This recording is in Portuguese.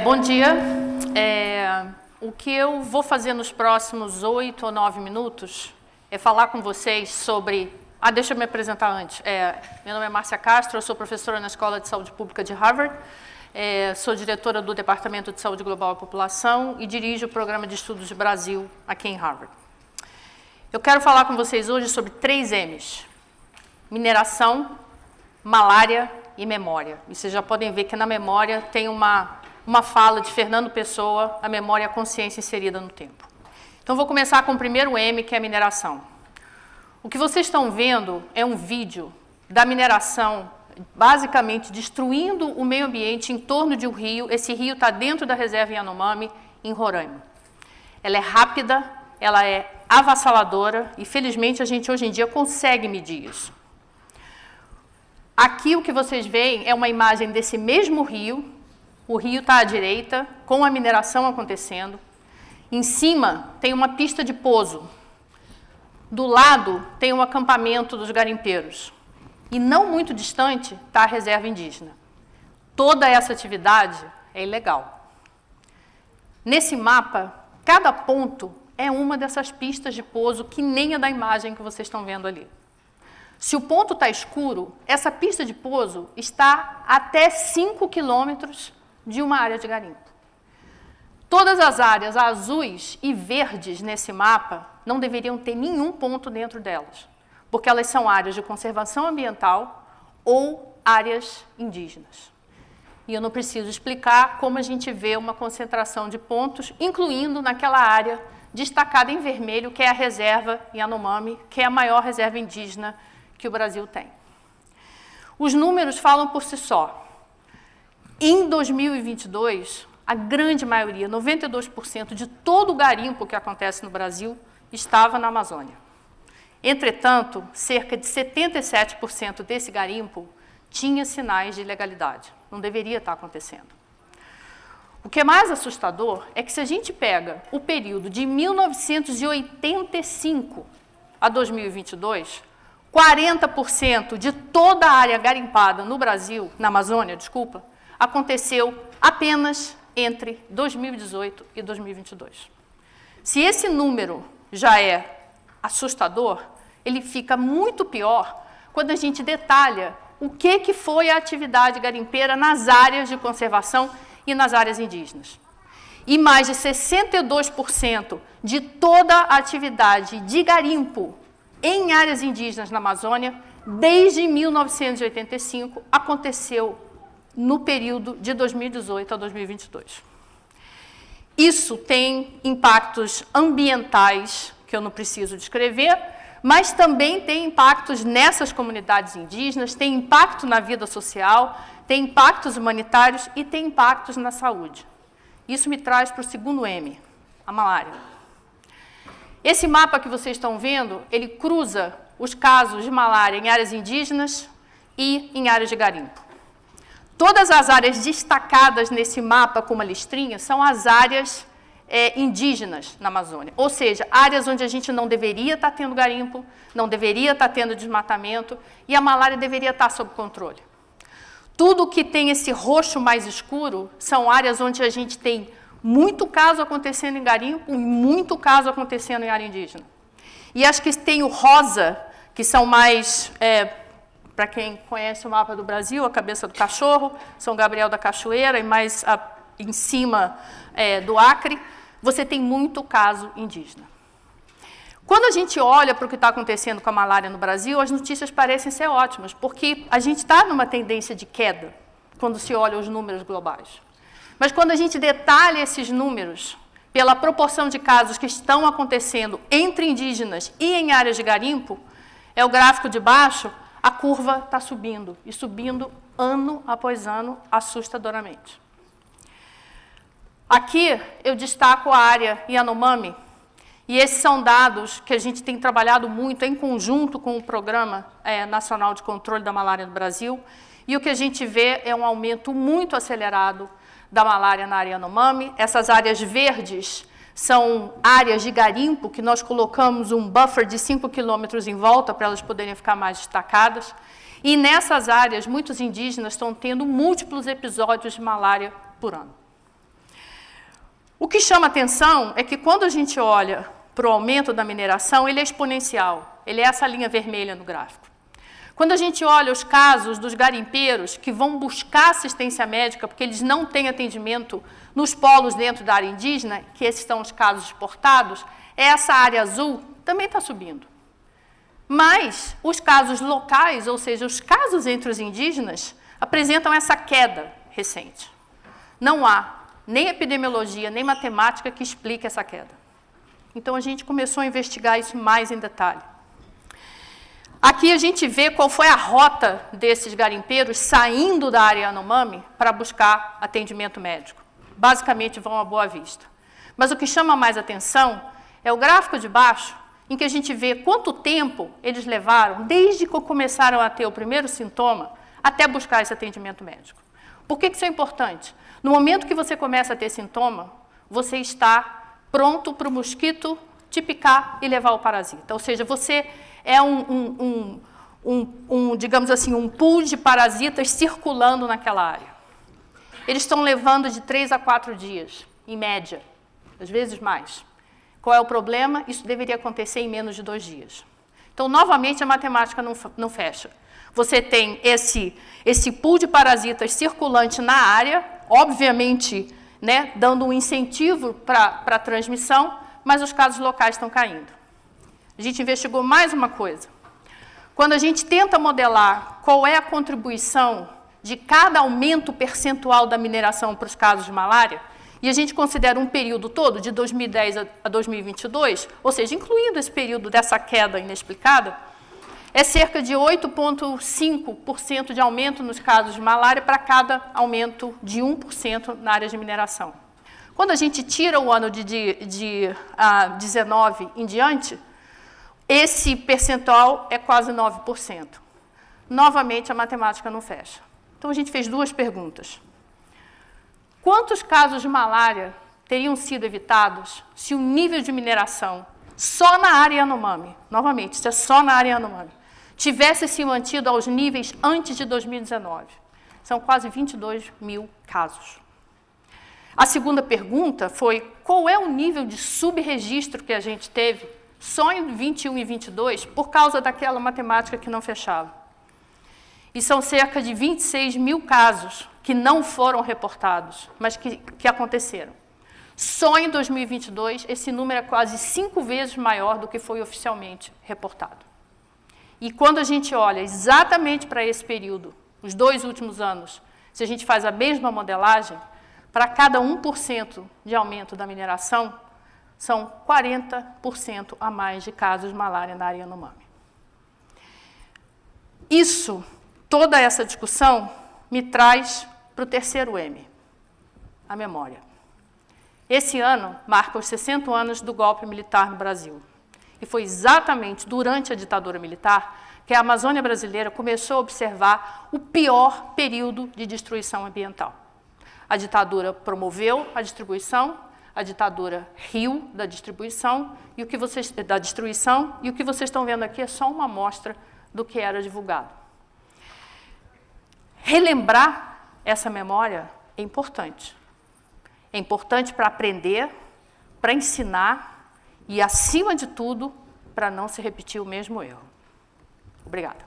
Bom dia. O que eu vou fazer nos próximos 8 ou 9 minutos é falar com vocês sobre... deixa eu me apresentar antes. Meu nome é Márcia Castro, eu sou professora na Escola de Saúde Pública de Harvard, sou diretora do Departamento de Saúde Global e População e dirijo o Programa de Estudos de Brasil aqui em Harvard. Eu quero falar com vocês hoje sobre 3 M's: mineração, malária e memória. E vocês já podem ver que na memória tem uma fala de Fernando Pessoa, a memória e a consciência inserida no tempo. Então, vou começar com o primeiro M, que é a mineração. O que vocês estão vendo é um vídeo da mineração, basicamente destruindo o meio ambiente em torno de um rio. Esse rio está dentro da reserva Yanomami, em Roraima. Ela é rápida, ela é avassaladora e, felizmente, a gente hoje em dia consegue medir isso. Aqui o que vocês veem é uma imagem desse mesmo rio. O rio está à direita, com a mineração acontecendo. Em cima tem uma pista de pouso. Do lado tem um acampamento dos garimpeiros. E não muito distante está a reserva indígena. Toda essa atividade é ilegal. Nesse mapa, cada ponto é uma dessas pistas de pouso que nem a da imagem que vocês estão vendo ali. Se o ponto está escuro, essa pista de pouso está até 5 quilômetros de uma área de garimpo. Todas as áreas azuis e verdes nesse mapa não deveriam ter nenhum ponto dentro delas, porque elas são áreas de conservação ambiental ou áreas indígenas. E eu não preciso explicar como a gente vê uma concentração de pontos, incluindo naquela área destacada em vermelho, que é a reserva Yanomami, que é a maior reserva indígena que o Brasil tem. Os números falam por si só. Em 2022, a grande maioria, 92% de todo o garimpo que acontece no Brasil estava na Amazônia. Entretanto, cerca de 77% desse garimpo tinha sinais de ilegalidade. Não deveria estar acontecendo. O que é mais assustador é que, se a gente pega o período de 1985 a 2022, 40% de toda a área garimpada no Brasil, na Amazônia, aconteceu apenas entre 2018 e 2022. Se esse número já é assustador, ele fica muito pior quando a gente detalha o que foi a atividade garimpeira nas áreas de conservação e nas áreas indígenas. E mais de 62% de toda a atividade de garimpo em áreas indígenas na Amazônia, desde 1985, aconteceu no período de 2018 a 2022. Isso tem impactos ambientais, que eu não preciso descrever, mas também tem impactos nessas comunidades indígenas, tem impacto na vida social, tem impactos humanitários e tem impactos na saúde. Isso me traz para o segundo M, a malária. Esse mapa que vocês estão vendo, ele cruza os casos de malária em áreas indígenas e em áreas de garimpo. Todas as áreas destacadas nesse mapa com uma listrinha são as áreas indígenas na Amazônia. Ou seja, áreas onde a gente não deveria estar tendo garimpo, não deveria estar tendo desmatamento e a malária deveria estar sob controle. Tudo que tem esse roxo mais escuro são áreas onde a gente tem muito caso acontecendo em garimpo e muito caso acontecendo em área indígena. E as que tem o rosa, que são mais... para quem conhece o mapa do Brasil, a cabeça do cachorro, São Gabriel da Cachoeira e mais em cima do Acre, você tem muito caso indígena. Quando a gente olha para o que está acontecendo com a malária no Brasil, as notícias parecem ser ótimas, porque a gente está numa tendência de queda, quando se olha os números globais. Mas quando a gente detalha esses números, pela proporção de casos que estão acontecendo entre indígenas e em áreas de garimpo, é o gráfico de baixo, a curva está subindo, e subindo ano após ano, assustadoramente. Aqui eu destaco a área Yanomami, e esses são dados que a gente tem trabalhado muito em conjunto com o Programa Nacional de Controle da Malária no Brasil, e o que a gente vê é um aumento muito acelerado da malária na área Yanomami. Essas áreas verdes são áreas de garimpo, que nós colocamos um buffer de 5 quilômetros em volta para elas poderem ficar mais destacadas. E nessas áreas, muitos indígenas estão tendo múltiplos episódios de malária por ano. O que chama atenção é que quando a gente olha para o aumento da mineração, ele é exponencial, ele é essa linha vermelha no gráfico. Quando a gente olha os casos dos garimpeiros que vão buscar assistência médica, porque eles não têm atendimento nos polos dentro da área indígena, que esses são os casos exportados, essa área azul também está subindo. Mas os casos locais, ou seja, os casos entre os indígenas, apresentam essa queda recente. Não há nem epidemiologia, nem matemática que explique essa queda. Então, a gente começou a investigar isso mais em detalhe. Aqui a gente vê qual foi a rota desses garimpeiros saindo da área Yanomami para buscar atendimento médico. Basicamente, vão a Boa Vista. Mas o que chama mais atenção é o gráfico de baixo, em que a gente vê quanto tempo eles levaram, desde que começaram a ter o primeiro sintoma, até buscar esse atendimento médico. Por que isso é importante? No momento que você começa a ter sintoma, você está pronto para o mosquito te picar e levar o parasita. Ou seja, você é digamos assim, um pool de parasitas circulando naquela área. Eles estão levando de 3 a 4 dias, em média, às vezes mais. Qual é o problema? Isso deveria acontecer em menos de 2 dias. Então, novamente, a matemática não fecha. Você tem esse pool de parasitas circulante na área, obviamente, né, dando um incentivo para a transmissão, mas os casos locais estão caindo. A gente investigou mais uma coisa. Quando a gente tenta modelar qual é a contribuição de cada aumento percentual da mineração para os casos de malária, e a gente considera um período todo, de 2010 a 2022, ou seja, incluindo esse período dessa queda inexplicada, é cerca de 8,5% de aumento nos casos de malária para cada aumento de 1% na área de mineração. Quando a gente tira o ano de 19 em diante, esse percentual é quase 9%. Novamente, a matemática não fecha. Então, a gente fez 2 perguntas. Quantos casos de malária teriam sido evitados se o nível de mineração só na área Yanomami, novamente, isso é só na área Yanomami, tivesse se mantido aos níveis antes de 2019? São quase 22 mil casos. A segunda pergunta foi: qual é o nível de subregistro que a gente teve só em 21 e 22 por causa daquela matemática que não fechava? E são cerca de 26 mil casos que não foram reportados, mas que aconteceram. Só em 2022, esse número é quase 5 vezes maior do que foi oficialmente reportado. E quando a gente olha exatamente para esse período, os 2 últimos anos, se a gente faz a mesma modelagem, para cada 1% de aumento da mineração, são 40% a mais de casos de malária na área Yanomami. Toda essa discussão me traz para o terceiro M, a memória. Esse ano marca os 60 anos do golpe militar no Brasil. E foi exatamente durante a ditadura militar que a Amazônia brasileira começou a observar o pior período de destruição ambiental. A ditadura promoveu a distribuição, a ditadura riu da destruição, e o que vocês estão vendo aqui é só uma amostra do que era divulgado. Relembrar essa memória é importante. É importante para aprender, para ensinar e, acima de tudo, para não se repetir o mesmo erro. Obrigada.